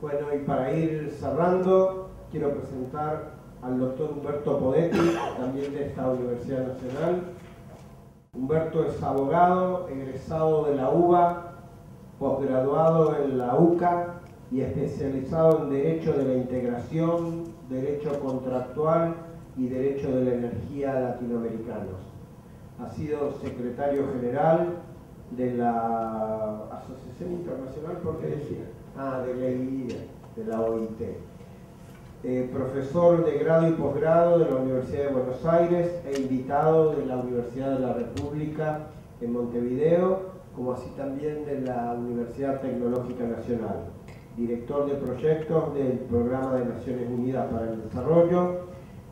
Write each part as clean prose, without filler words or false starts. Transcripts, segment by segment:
Bueno, y para ir cerrando, quiero presentar al doctor Humberto Podetti, también de esta Universidad Nacional. Humberto es abogado, egresado de la UBA, posgraduado en la UCA y especializado en Derecho de la Integración, Derecho Contractual y Derecho de la Energía latinoamericanos. Ha sido secretario general de la Asociación Internacional, ¿por qué decía? De la IIA, de la OIT. Profesor de grado y posgrado de la Universidad de Buenos Aires e invitado de la Universidad de la República en Montevideo, como así también de la Universidad Tecnológica Nacional. Director de proyectos del Programa de Naciones Unidas para el Desarrollo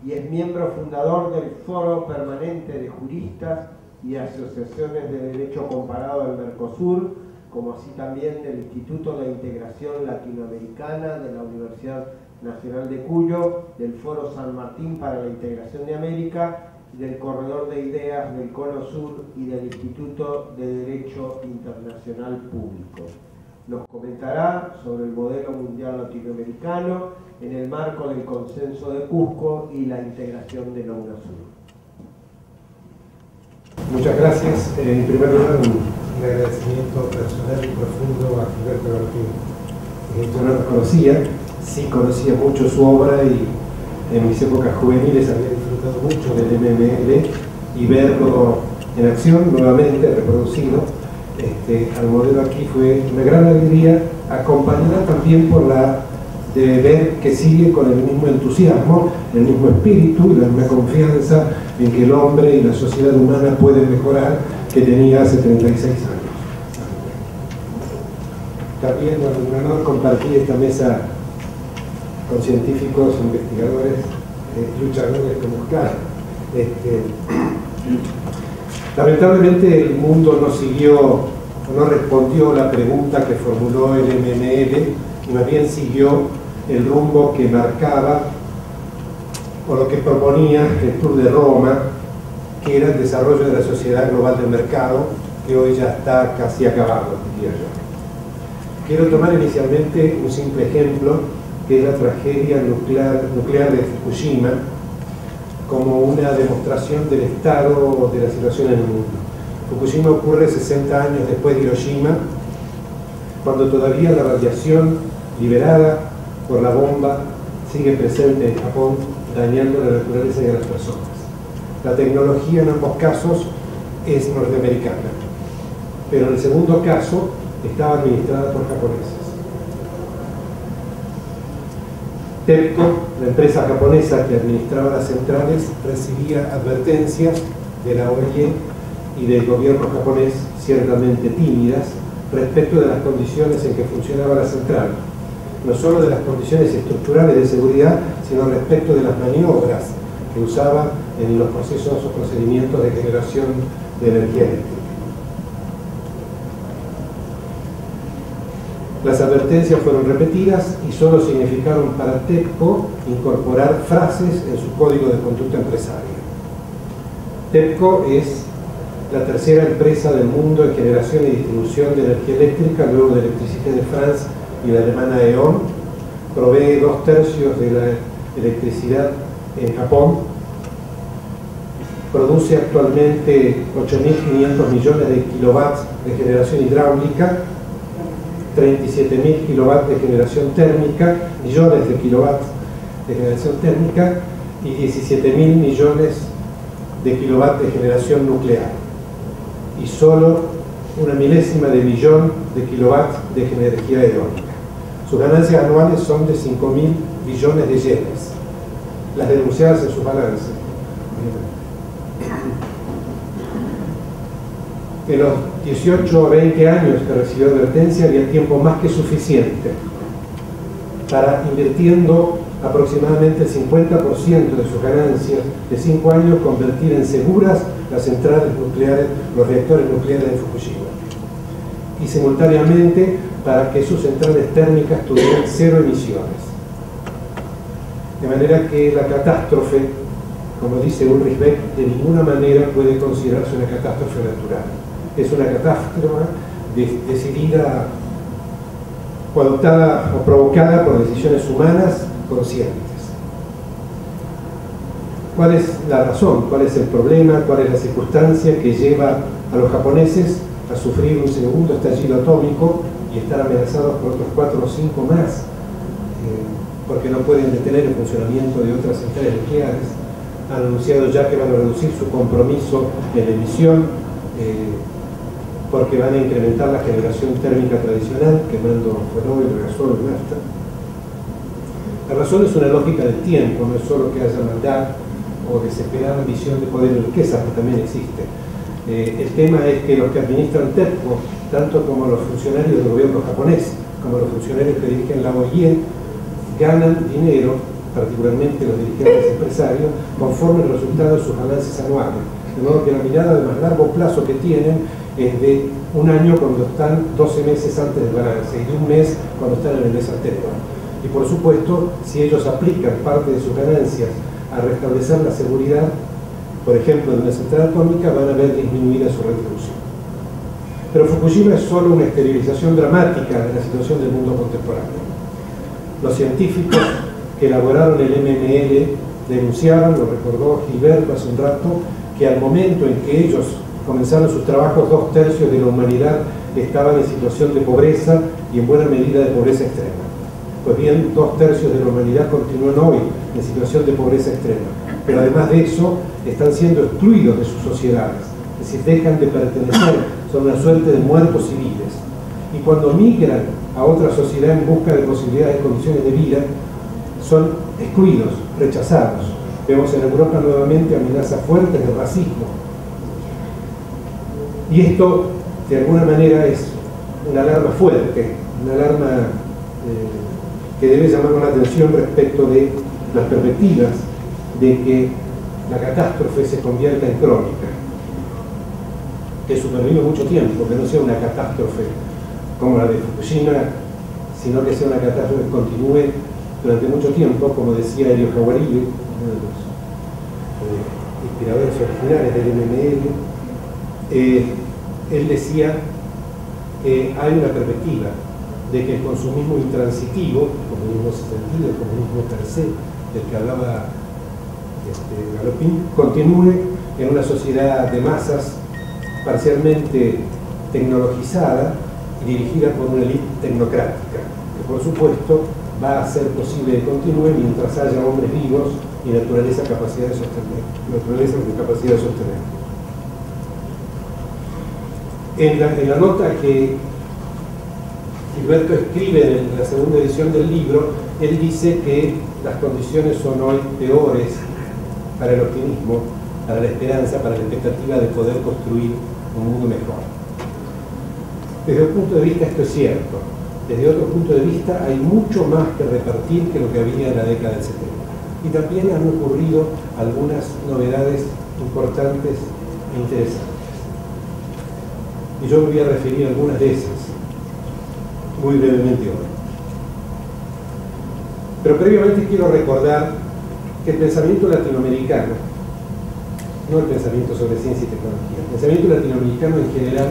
y es miembro fundador del Foro Permanente de Juristas y Asociaciones de Derecho Comparado del Mercosur, como así también del Instituto de Integración Latinoamericana de la Universidad Nacional de Cuyo, del Foro San Martín para la Integración de América, del Corredor de Ideas del Cono Sur y del Instituto de Derecho Internacional Público. Nos comentará sobre el modelo mundial latinoamericano en el marco del Consenso de Cusco y la integración de la UNASUR. Muchas gracias. En primer lugar, un agradecimiento personal y profundo a Gilberto Martín. Yo no lo conocía, sí conocía mucho su obra y en mis épocas juveniles había disfrutado mucho del MML y verlo en acción nuevamente reproducido al modelo aquí fue una gran alegría, acompañada también por la de ver que sigue con el mismo entusiasmo, el mismo espíritu y la misma confianza en que el hombre y la sociedad humana pueden mejorar que tenía hace 36 años. También es un honor compartir esta mesa con científicos, investigadores, luchadores como Oscar. Lamentablemente el mundo no siguió, no respondió la pregunta que formuló el MML y más bien siguió el rumbo que marcaba o lo que proponía el Tour de Roma, que era el desarrollo de la sociedad global del mercado, que hoy ya está casi acabado, diría yo. Quiero tomar inicialmente un simple ejemplo, que es la tragedia nuclear de Fukushima, como una demostración del estado de la situación en el mundo. Fukushima ocurre 60 años después de Hiroshima, cuando todavía la radiación liberada por la bomba sigue presente en Japón, dañando la naturaleza y a las personas. La tecnología en ambos casos es norteamericana, pero en el segundo caso estaba administrada por japoneses. TEPCO, la empresa japonesa que administraba las centrales, recibía advertencias de la OIE y del gobierno japonés, ciertamente tímidas, respecto de las condiciones en que funcionaba la central, no solo de las condiciones estructurales de seguridad, sino respecto de las maniobras que usaba en los procesos o procedimientos de generación de energía eléctrica. Las advertencias fueron repetidas y solo significaron para TEPCO incorporar frases en su código de conducta empresaria. TEPCO es la tercera empresa del mundo en generación y distribución de energía eléctrica, luego de Electricité de France y la alemana E.ON. Provee 2/3 de la electricidad en Japón. Produce actualmente 8.500 millones de kilowatts de generación hidráulica, 37.000 kilowatts de generación térmica, millones de kilowatts de generación térmica y 17.000 millones de kilowatts de generación nuclear. Y solo una milésima de millón de kilowatts de energía eólica. Sus ganancias anuales son de 5.000 billones de yenes, las denunciadas en su balance. En los 18 o 20 años que recibió advertencia había tiempo más que suficiente para, invirtiendo aproximadamente el 50% de sus ganancias de 5 años, convertir en seguras las centrales nucleares, los reactores nucleares de Fukushima, y simultáneamente para que sus centrales térmicas tuvieran 0 emisiones. De manera que la catástrofe, como dice Ulrich Beck, de ninguna manera puede considerarse una catástrofe natural. Es una catástrofe decidida o adoptada o provocada por decisiones humanas conscientes. ¿Cuál es la razón? ¿Cuál es el problema? ¿Cuál es la circunstancia que lleva a los japoneses a sufrir un segundo estallido atómico y estar amenazados por otros 4 o 5 más? Porque no pueden detener el funcionamiento de otras centrales nucleares. Han anunciado ya que van a reducir su compromiso en la emisión, porque van a incrementar la generación térmica tradicional, quemando fenómeno, gasol y nafta. La razón es una lógica del tiempo, no es solo que haya maldad o desesperada ambición de poder y riqueza, que también existe. El tema es que los que administran TEPCO, tanto como los funcionarios del gobierno japonés, como los funcionarios que dirigen la OIE, ganan dinero, particularmente los dirigentes empresarios, conforme al resultado de sus balances anuales. De modo que la mirada de más largo plazo que tienen es de un año cuando están 12 meses antes del balance y de un mes cuando están en el mes anterior. Y por supuesto, si ellos aplican parte de sus ganancias a restablecer la seguridad, por ejemplo, de una central atómica, van a ver disminuida su retribución. Pero Fukushima es solo una exteriorización dramática de la situación del mundo contemporáneo. Los científicos que elaboraron el MML denunciaron, lo recordó Gilberto hace un rato, que al momento en que ellos comenzaron sus trabajos, 2/3 de la humanidad estaban en situación de pobreza y en buena medida de pobreza extrema. Pues bien, 2/3 de la humanidad continúan hoy en situación de pobreza extrema, pero además de eso están siendo excluidos de sus sociedades, es decir, dejan de pertenecer, son una suerte de muertos civiles. Y cuando migran a otra sociedad en busca de posibilidades de condiciones de vida, son excluidos, rechazados. Vemos en Europa nuevamente amenazas fuertes de racismo. Y esto, de alguna manera, es una alarma fuerte, una alarma que debe llamar la atención respecto de las perspectivas de que la catástrofe se convierta en crónica, que supervive mucho tiempo, que no sea una catástrofe como la de Fukushima, sino que sea una catástrofe que continúe durante mucho tiempo, como decía Elio Jaguarillo, uno de los inspiradores originales del MML. Él decía que hay una perspectiva de que el consumismo intransitivo, el comunismo sentido, el comunismo per se, del que hablaba Galopin, continúe en una sociedad de masas parcialmente tecnologizada y dirigida por una élite tecnocrática, que por supuesto va a ser posible que continúe mientras haya hombres vivos y naturaleza con capacidad de sostener. En la nota que Gilberto escribe en la segunda edición del libro, él dice que las condiciones son hoy peores para el optimismo, para la esperanza, para la expectativa de poder construir un mundo mejor. Desde un punto de vista esto es cierto. Desde otro punto de vista hay mucho más que repartir que lo que había en la década del 70. Y también han ocurrido algunas novedades importantes e interesantes. Y yo me voy a referir a algunas de esas, muy brevemente hoy. Pero previamente quiero recordar que el pensamiento latinoamericano, no el pensamiento sobre ciencia y tecnología, el pensamiento latinoamericano en general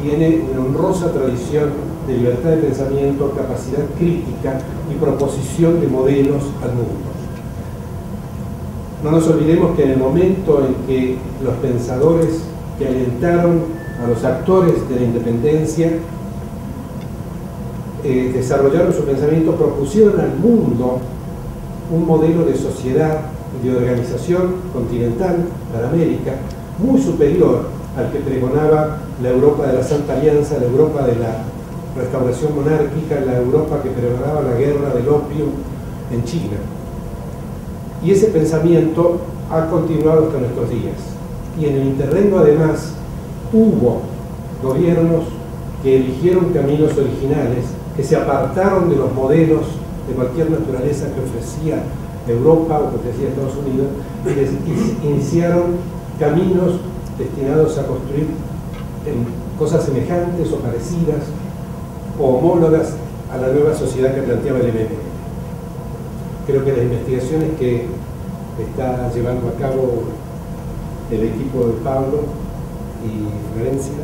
tiene una honrosa tradición de libertad de pensamiento, capacidad crítica y proposición de modelos al mundo. No nos olvidemos que en el momento en que los pensadores que alentaron a los actores de la independencia desarrollaron su pensamiento, propusieron al mundo un modelo de sociedad y de organización continental para América muy superior al que pregonaba la Europa de la Santa Alianza, la Europa de la restauración monárquica, la Europa que pregonaba la guerra del opio en China. Y ese pensamiento ha continuado hasta nuestros días. Y en el interregno además hubo gobiernos que eligieron caminos originales, que se apartaron de los modelos de cualquier naturaleza que ofrecía Europa o que ofrecía Estados Unidos y iniciaron caminos destinados a construir cosas semejantes o parecidas o homólogas a la nueva sociedad que planteaba el MML. Creo que las investigaciones que está llevando a cabo el equipo de Pablo y Florencia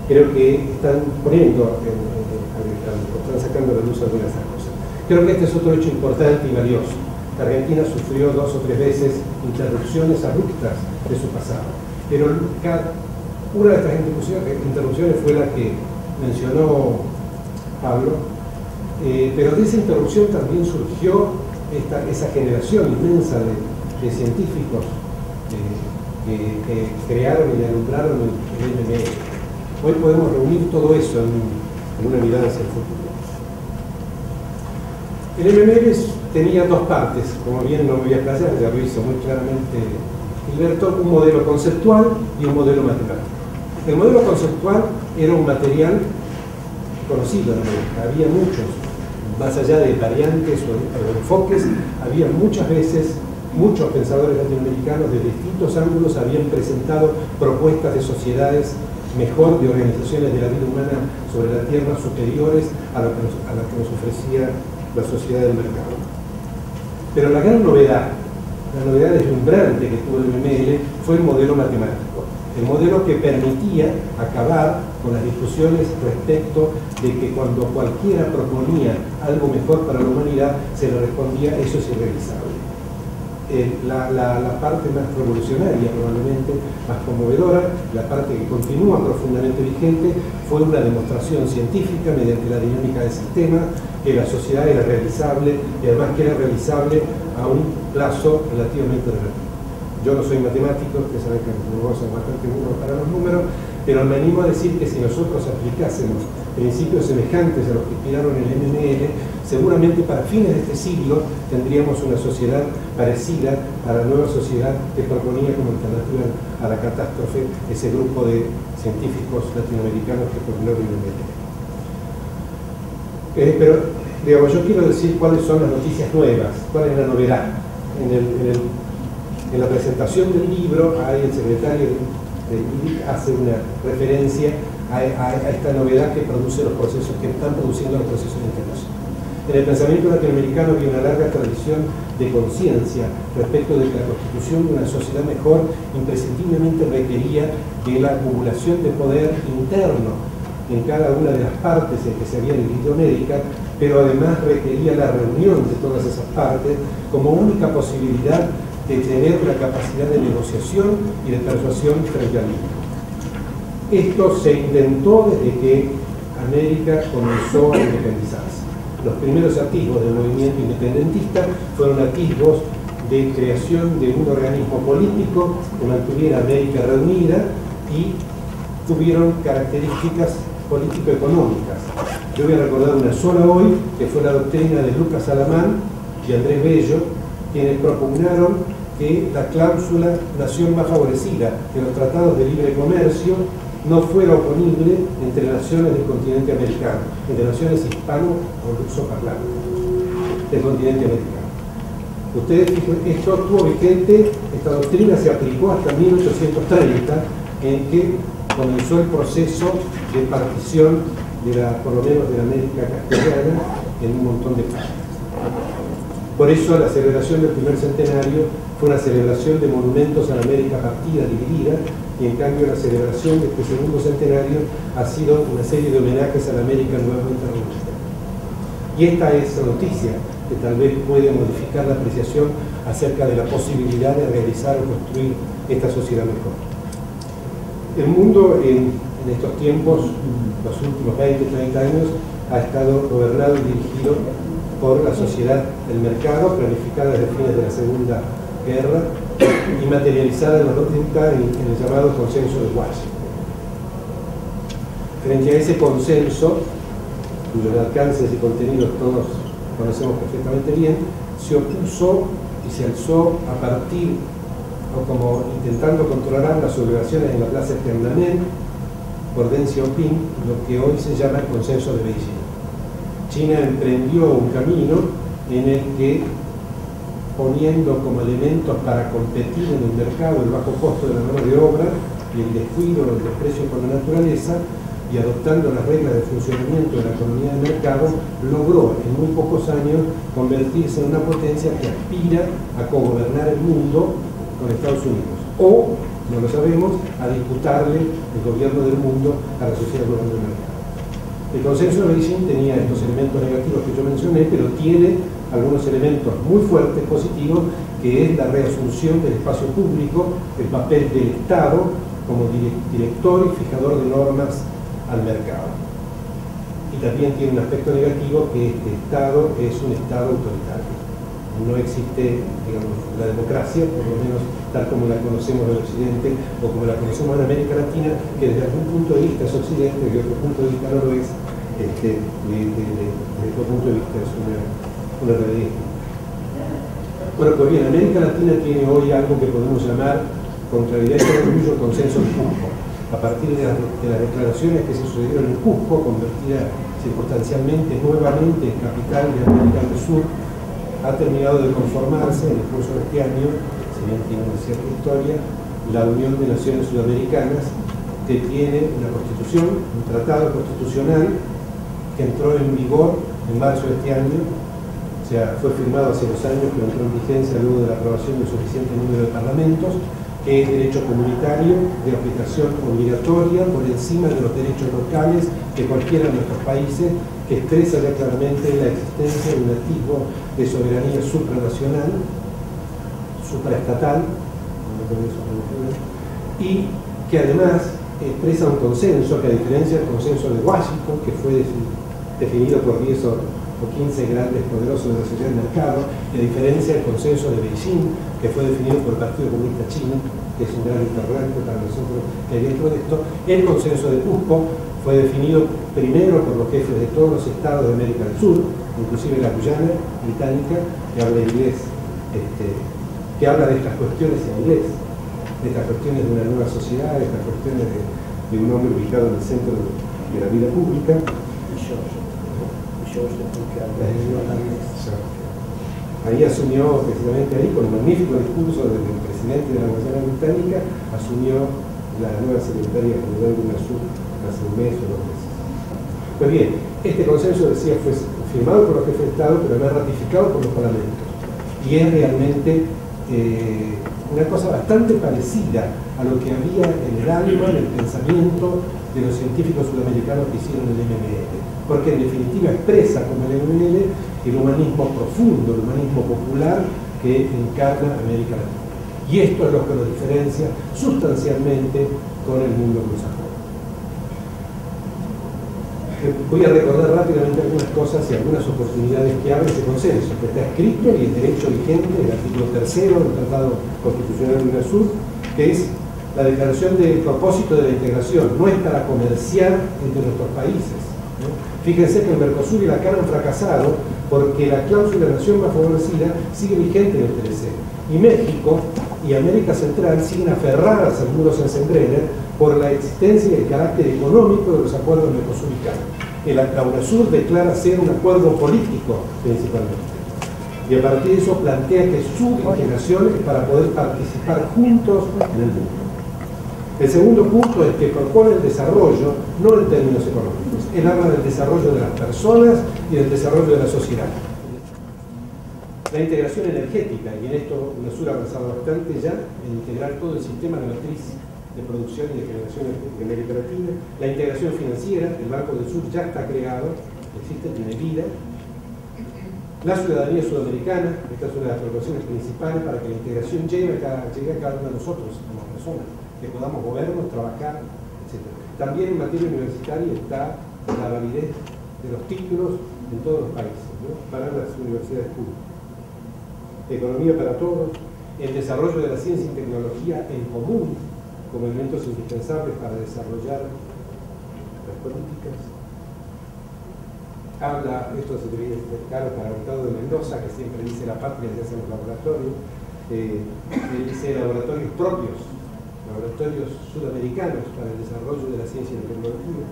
creo que están poniendo, están sacando a la luz algunas de esas cosas. Creo que este es otro hecho importante y valioso. Argentina sufrió 2 o 3 veces interrupciones abruptas de su pasado, pero una de estas interrupciones fue la que mencionó Pablo, pero de esa interrupción también surgió esa generación inmensa de científicos que crearon y alumbraron el MML. Hoy podemos reunir todo eso en una mirada hacia el futuro. El MML tenía 2 partes, como bien no voy a explayar, ya lo hizo muy claramente Gilberto, un modelo conceptual y un modelo matemático. El modelo conceptual era un material conocido en América, había muchos, más allá de variantes o enfoques, había muchas veces muchos pensadores latinoamericanos de distintos ángulos habían presentado propuestas de sociedades mejor, de organizaciones de la vida humana sobre la Tierra superiores a la que nos ofrecía la sociedad del mercado. Pero la gran novedad, la novedad deslumbrante que tuvo el MML fue el modelo matemático, el modelo que permitía acabar con las discusiones respecto de que cuando cualquiera proponía algo mejor para la humanidad, se le respondía eso es irrealizable. La parte más revolucionaria, probablemente más conmovedora, la parte que continúa profundamente vigente, fue una demostración científica mediante la dinámica del sistema que la sociedad era realizable y además que era realizable a un plazo relativamente relativo. Yo no soy matemático, ustedes saben que me gozo bastante burro para los números, pero me animo a decir que si nosotros aplicásemos principios semejantes a los que inspiraron el MML, seguramente para fines de este siglo tendríamos una sociedad parecida a la nueva sociedad que proponía como alternativa a la catástrofe ese grupo de científicos latinoamericanos que formularon el MML. Pero, digamos, yo quiero decir cuáles son las noticias nuevas, cuál es la novedad. En la presentación del libro, ahí el secretario del IDIC hace una referencia a esta novedad que produce los procesos, que están produciendo los procesos de integración. En el pensamiento latinoamericano había una larga tradición de conciencia respecto de que la constitución de una sociedad mejor imprescindiblemente requería de la acumulación de poder interno en cada una de las partes en que se había dividido América, pero además requería la reunión de todas esas partes como única posibilidad de tener la capacidad de negociación y de persuasión frente al mundo. Esto se intentó desde que América comenzó a independizarse. Los primeros atisbos del movimiento independentista fueron atisbos de creación de un organismo político que mantuviera América reunida y tuvieron características político-económicas. Yo voy a recordar una sola hoy, que fue la doctrina de Lucas Alamán y Andrés Bello, quienes propugnaron que la cláusula nación más favorecida de los tratados de libre comercio no fuera oponible entre naciones del continente americano, entre naciones hispano o lusoparlantes del continente americano. Ustedes fijan, esto estuvo vigente, esta doctrina se aplicó hasta 1830, en que comenzó el proceso de partición por lo menos de la América castellana en un montón de partes. Por eso la celebración del primer centenario fue una celebración de monumentos a la América partida, dividida, y en cambio la celebración de este segundo centenario ha sido una serie de homenajes a la América nuevamente reunida. Y esta es la noticia que tal vez puede modificar la apreciación acerca de la posibilidad de realizar o construir esta sociedad mejor. El mundo en estos tiempos, los últimos 20, 30 años, ha estado gobernado y dirigido por la sociedad del mercado, planificada desde fines de la Segunda Guerra y materializada en los 90 en el llamado consenso de Washington. Frente a ese consenso, cuyos alcances y contenidos todos conocemos perfectamente bien, se opuso y se alzó a partir, o como intentando controlar las sublevaciones en la plaza de Tiananmen por Deng Xiaoping, lo que hoy se llama el consenso de Beijing. China emprendió un camino en el que, poniendo como elementos para competir en el mercado el bajo costo de la mano de obra y el descuido o el desprecio por la naturaleza, y adoptando las reglas de funcionamiento de la economía de mercado, logró en muy pocos años convertirse en una potencia que aspira a cogobernar el mundo con Estados Unidos, o no lo sabemos, a disputarle el gobierno del mundo a la sociedad global del mercado. El consenso de Beijing tenía estos elementos negativos que yo mencioné, pero tiene algunos elementos muy fuertes, positivos, que es la reasunción del espacio público, el papel del Estado como director y fijador de normas al mercado. Y también tiene un aspecto negativo, que este Estado es un Estado autoritario. No existe, digamos, la democracia, por lo menos tal como la conocemos en Occidente o como la conocemos en América Latina, que desde algún punto de vista es Occidente, desde otro punto de vista no lo es, desde otro punto de vista es una realidad. Bueno, pues bien, América Latina tiene hoy algo que podemos llamar, contrariedad y orgullo, consenso de Cusco. A partir de las declaraciones que se sucedieron en Cusco, convertida circunstancialmente nuevamente en capital de América del Sur, ha terminado de conformarse en el curso de este año, si bien tiene una cierta historia, la Unión de Naciones Sudamericanas, que tiene una constitución, un tratado constitucional que entró en vigor en marzo de este año. O sea, fue firmado hace 2 años, pero entró en vigencia luego de la aprobación de un suficiente número de parlamentos, que es derecho comunitario de aplicación obligatoria por encima de los derechos locales de cualquiera de nuestros países, que expresa ya claramente la existencia de un atisbo de soberanía supranacional, supraestatal, y que además expresa un consenso que, a diferencia del consenso de Washington, que fue definido por 10 o 15 grandes poderosos de la sociedad del mercado, y a diferencia del consenso de Beijing, que fue definido por el Partido Comunista Chino, que es un gran interrogante para nosotros que hay dentro de esto, el consenso de Cusco fue definido primero por los jefes de todos los estados de América del Sur, inclusive la Guyana británica, que habla inglés, que habla de estas cuestiones en inglés, de estas cuestiones de una nueva sociedad, de estas cuestiones de un hombre ubicado en el centro de la vida pública. Ahí asumió, precisamente ahí, con un magnífico discurso del presidente de la Guyana británica, asumió la nueva secretaria general de UNASUR hace un mes o 2 meses. Pues bien, este consenso, decía, fue firmado por los jefes de Estado, pero además ratificado por los parlamentos. Y es realmente una cosa bastante parecida a lo que había en el alma, en el pensamiento de los científicos sudamericanos que hicieron el MML, porque en definitiva expresa como el MML el humanismo profundo, el humanismo popular que encarna América Latina. Y esto es lo que nos diferencia sustancialmente con el mundo anglosajón. Voy a recordar rápidamente algunas cosas y algunas oportunidades que abre ese consenso, que está escrito y es derecho vigente, el artículo 3 del Tratado Constitucional de UNASUR, que es la declaración del propósito de la integración, no es para comerciar entre nuestros países. Fíjense que el Mercosur y la CAN han fracasado porque la cláusula de nación más favorecida sigue vigente en el TLC. Y México y América Central siguen aferradas al muro Sensenbrenner por la existencia y el carácter económico de los acuerdos Mercosur y CAN. La UNASUR declara ser un acuerdo político principalmente. Y a partir de eso plantea que su integración es para poder participar juntos en el mundo. El segundo punto es que propone el desarrollo, no en términos económicos. Él habla del desarrollo de las personas y del desarrollo de la sociedad. La integración energética, y en esto UNASUR ha avanzado bastante ya, en integrar todo el sistema de matriz de producción y de generación energética en América Latina. La integración financiera, el Banco del Sur ya está creado, existe, tiene vida. La ciudadanía sudamericana, esta es una de las preocupaciones principales para que la integración llegue a cada uno de nosotros como personas, que podamos movernos, trabajar, etc. También en materia universitaria está la validez de los títulos en todos los países, ¿no?, para las universidades públicas. Economía para todos, el desarrollo de la ciencia y tecnología en común como elementos indispensables para desarrollar las políticas. Habla, esto se debería explicar para Hurtado de Mendoza, que siempre dice la patria se hace en los laboratorios, él dice laboratorios propios, laboratorios sudamericanos para el desarrollo de la ciencia y la tecnología.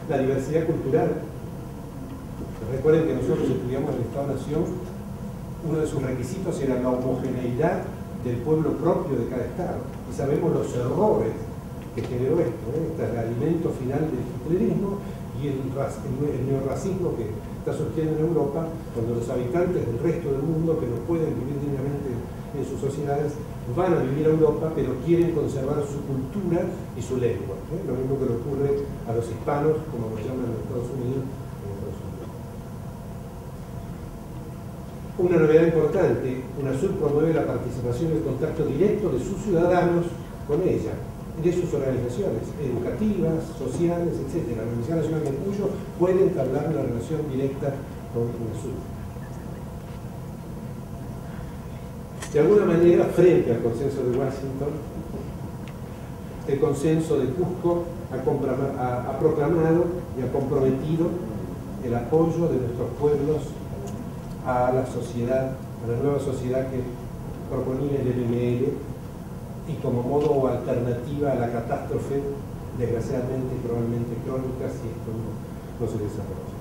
La diversidad cultural. Recuerden que nosotros estudiamos el Estado-Nación, uno de sus requisitos era la homogeneidad del pueblo propio de cada Estado. Y sabemos los errores que generó esto. Este es el alimento final del hitlerismo y el neorracismo que está surgiendo en Europa, cuando los habitantes del resto del mundo que no pueden vivir dignamente en sus sociedades, van a vivir a Europa, pero quieren conservar su cultura y su lengua. Lo mismo que le ocurre a los hispanos, como lo llaman en Estados Unidos. Una novedad importante, UNASUR promueve la participación y el contacto directo de sus ciudadanos con ella, de sus organizaciones educativas, sociales, etc. La Universidad Nacional de Cuyo puede entablar una relación directa con UNASUR. De alguna manera, frente al consenso de Washington, el consenso de Cusco ha proclamado y ha comprometido el apoyo de nuestros pueblos a la sociedad, a la nueva sociedad que proponía el MML, y como modo o alternativa a la catástrofe, desgraciadamente y probablemente crónica, si esto no se desarrolla.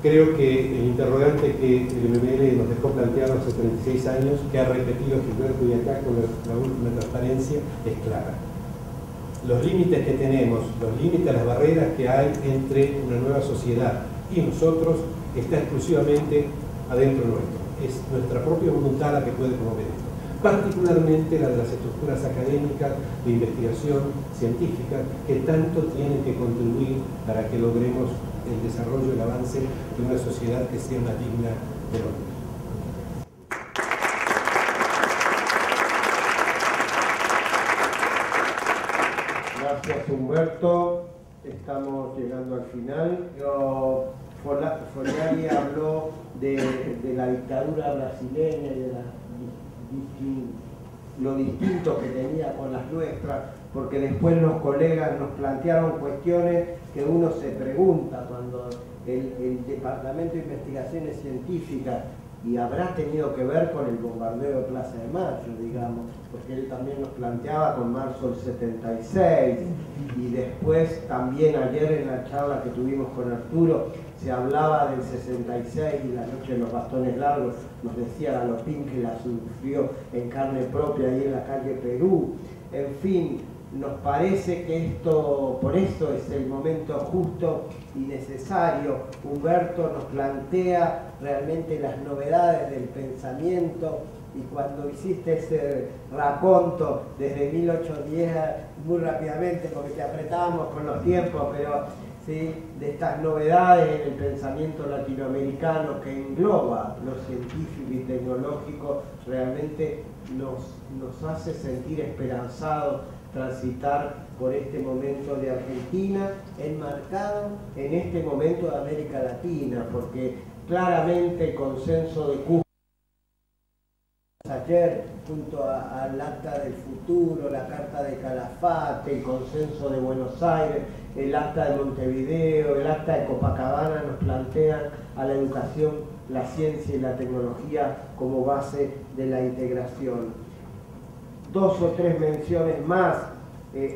Creo que el interrogante que el MML nos dejó planteado hace 36 años, que ha repetido Gilberto y acá con la última transparencia, es clara. Los límites que tenemos, los límites, las barreras que hay entre una nueva sociedad y nosotros, está exclusivamente adentro nuestro. Es nuestra propia voluntad la que puede promover esto. Particularmente la de las estructuras académicas de investigación científica, que tanto tienen que contribuir para que logremos el desarrollo y el avance de una sociedad que sea más digna de lo que es. Gracias, Humberto. Estamos llegando al final. Fornari habló de la dictadura brasileña y de lo distinto que tenía con las nuestras, porque después los colegas nos plantearon cuestiones que uno se pregunta cuando el Departamento de Investigaciones Científicas, y habrá tenido que ver con el bombardeo de Plaza de Mayo, digamos, porque él también nos planteaba con marzo del 76, y después también ayer en la charla que tuvimos con Arturo se hablaba del 66 y la noche de los bastones largos, nos decía Galopín que la sufrió en carne propia ahí en la calle Perú. En fin, nos parece que esto, por eso es el momento justo y necesario. Humberto nos plantea realmente las novedades del pensamiento, y cuando hiciste ese raconto desde 1810, muy rápidamente, porque te apretábamos con los tiempos, pero ¿sí?, de estas novedades en el pensamiento latinoamericano que engloba lo científico y tecnológico, realmente nos hace sentir esperanzados transitar por este momento de Argentina, enmarcado en este momento de América Latina, porque claramente el consenso de Cusco ayer, junto al Acta del Futuro, la Carta de Calafate, el consenso de Buenos Aires, el Acta de Montevideo, el Acta de Copacabana, nos plantean a la educación, la ciencia y la tecnología como base de la integración. Dos o tres menciones más.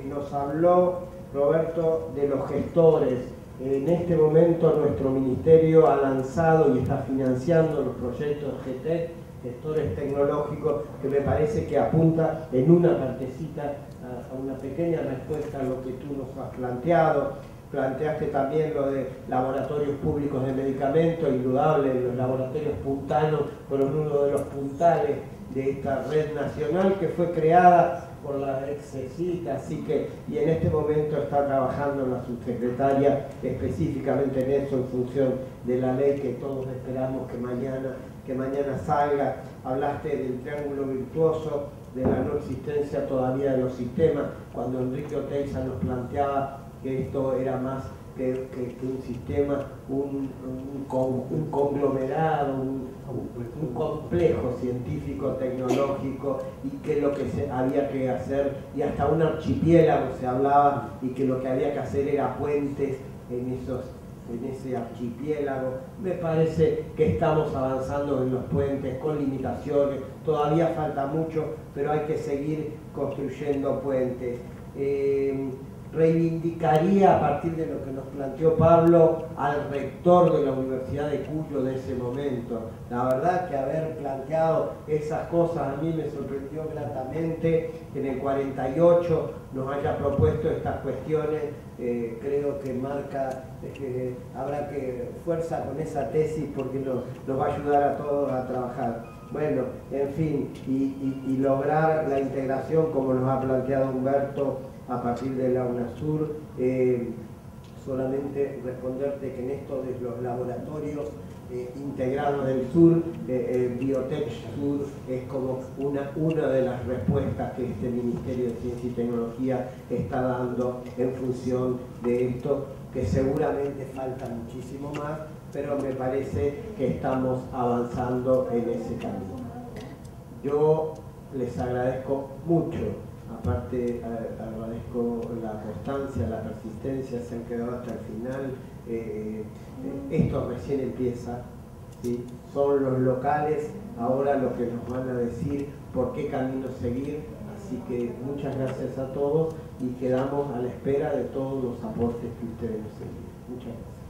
Nos habló Roberto de los gestores. En este momento nuestro ministerio ha lanzado y está financiando los proyectos GTEC, gestores tecnológicos, que me parece que apunta en una partecita a una pequeña respuesta a lo que tú nos has planteado. Planteaste también lo de laboratorios públicos de medicamentos, indudable, los laboratorios puntanos fueron uno de los puntales de esta red nacional que fue creada por la ex CECITA, así que, y en este momento está trabajando la subsecretaria específicamente en eso, en función de la ley que todos esperamos que mañana salga. Hablaste del triángulo virtuoso, de la no existencia todavía de los sistemas, cuando Enrique Oteiza nos planteaba que esto era más que un sistema, un conglomerado, un complejo científico, tecnológico, y que lo que había que hacer, y hasta un archipiélago se hablaba, y que lo que había que hacer era puentes en ese archipiélago. Me parece que estamos avanzando en los puentes con limitaciones, todavía falta mucho, pero hay que seguir construyendo puentes. reivindicaría a partir de lo que nos planteó Pablo al rector de la Universidad de Cuyo de ese momento. La verdad que haber planteado esas cosas a mí me sorprendió gratamente que en el 48 nos haya propuesto estas cuestiones. Creo que marca, habrá que fuerza con esa tesis porque nos va a ayudar a todos a trabajar. Bueno, en fin, y lograr la integración como nos ha planteado Humberto a partir de la UNASUR. Solamente responderte que en esto de los laboratorios integrados del sur, Biotech Sur es como una de las respuestas que este Ministerio de Ciencia y Tecnología está dando en función de esto, que seguramente falta muchísimo más, pero me parece que estamos avanzando en ese camino. Yo les agradezco mucho. Aparte, agradezco la constancia, la persistencia, se han quedado hasta el final. Esto recién empieza, ¿sí? Son los locales ahora los que nos van a decir por qué camino seguir. Así que muchas gracias a todos y quedamos a la espera de todos los aportes que ustedes nos envíen. Muchas gracias.